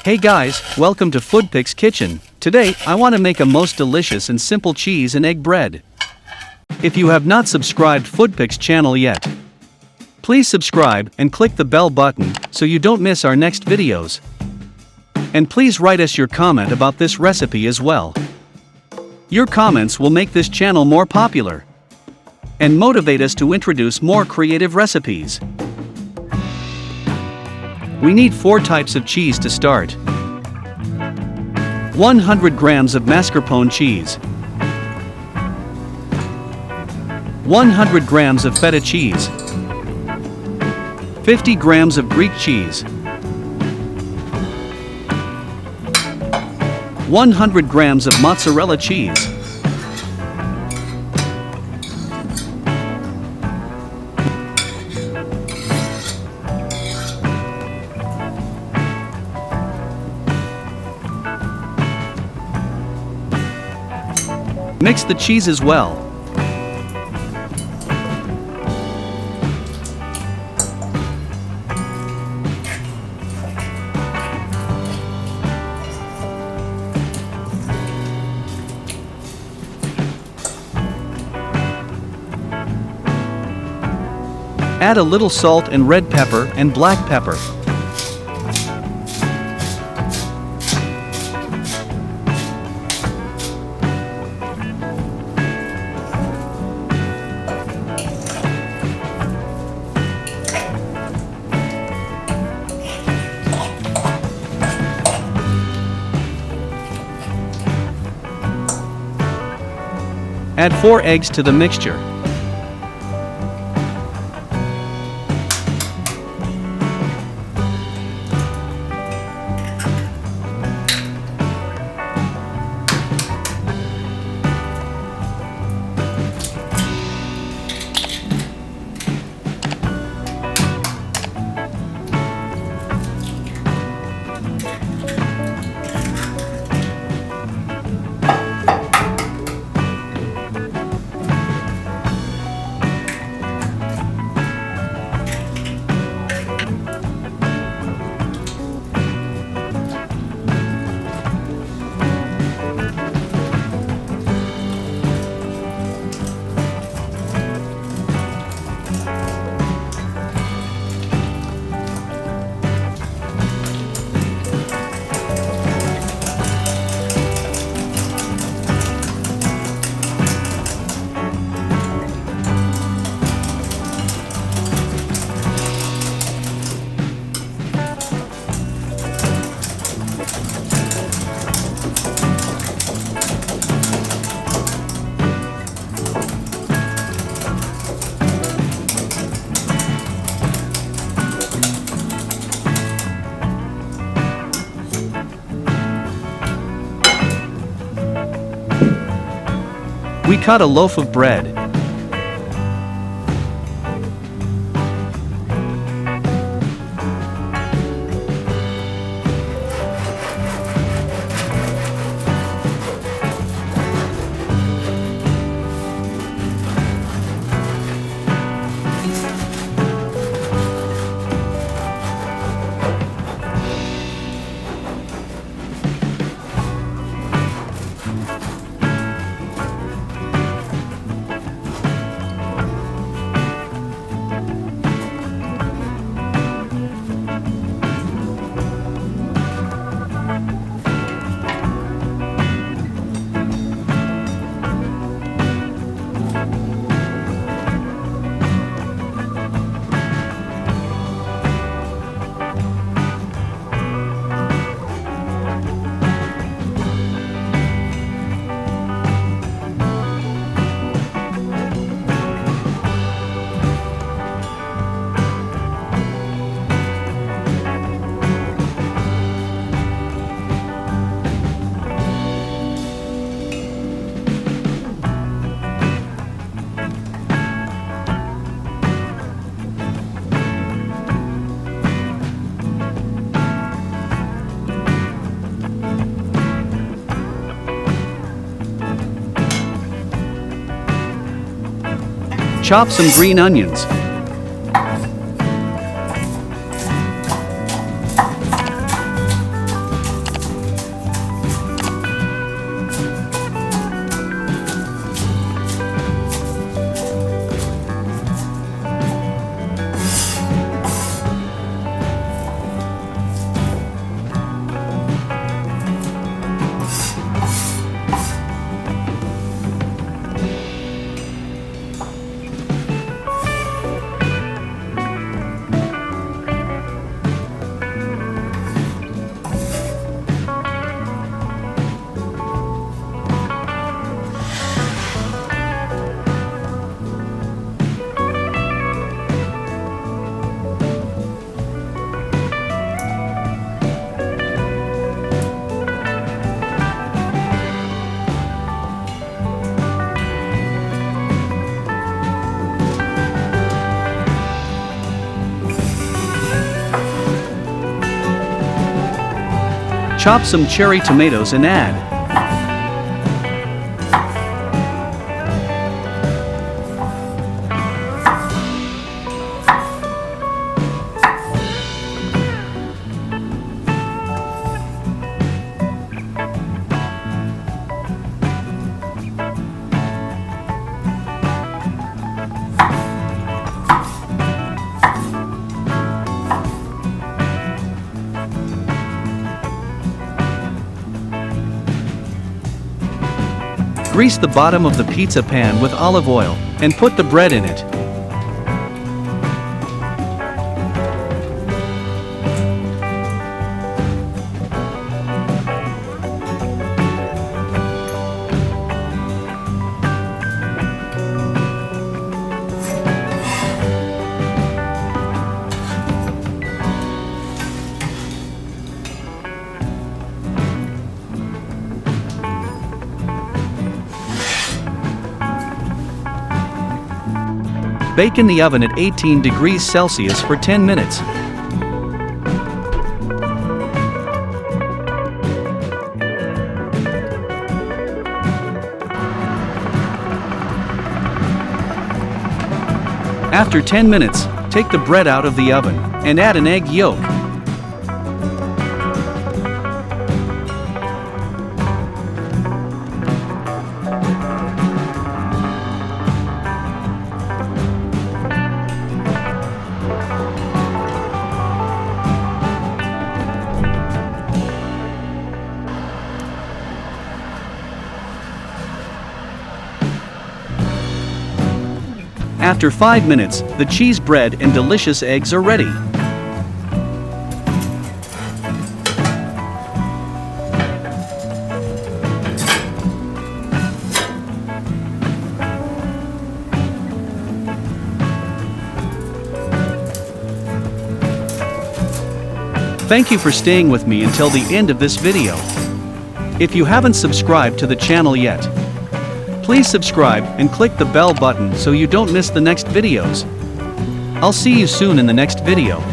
Hey guys, welcome to Foodpix Kitchen. Today, I want to make a most delicious and simple cheese and egg bread. If you have not subscribed Foodpix channel yet, please subscribe and click the bell button so you don't miss our next videos. And please write us your comment about this recipe as well. Your comments will make this channel more popular and motivate us to introduce more creative recipes. We need 4 types of cheese to start. 100 grams of mascarpone cheese, 100 grams of feta cheese, 50 grams of Greek cheese, 100 grams of mozzarella cheese, mix the cheeses well. Add a little salt and red pepper and black pepper. Add 4 eggs to the mixture. We cut a loaf of bread. Chop some green onions. Chop some cherry tomatoes and add. Grease the bottom of the pizza pan with olive oil, and put the bread in it. Bake in the oven at 18 degrees Celsius for 10 minutes. After 10 minutes, take the bread out of the oven and add an egg yolk. After 5 minutes, the cheese bread and delicious eggs are ready. Thank you for staying with me until the end of this video. If you haven't subscribed to the channel yet, please subscribe and click the bell button so you don't miss the next videos. I'll see you soon in the next video.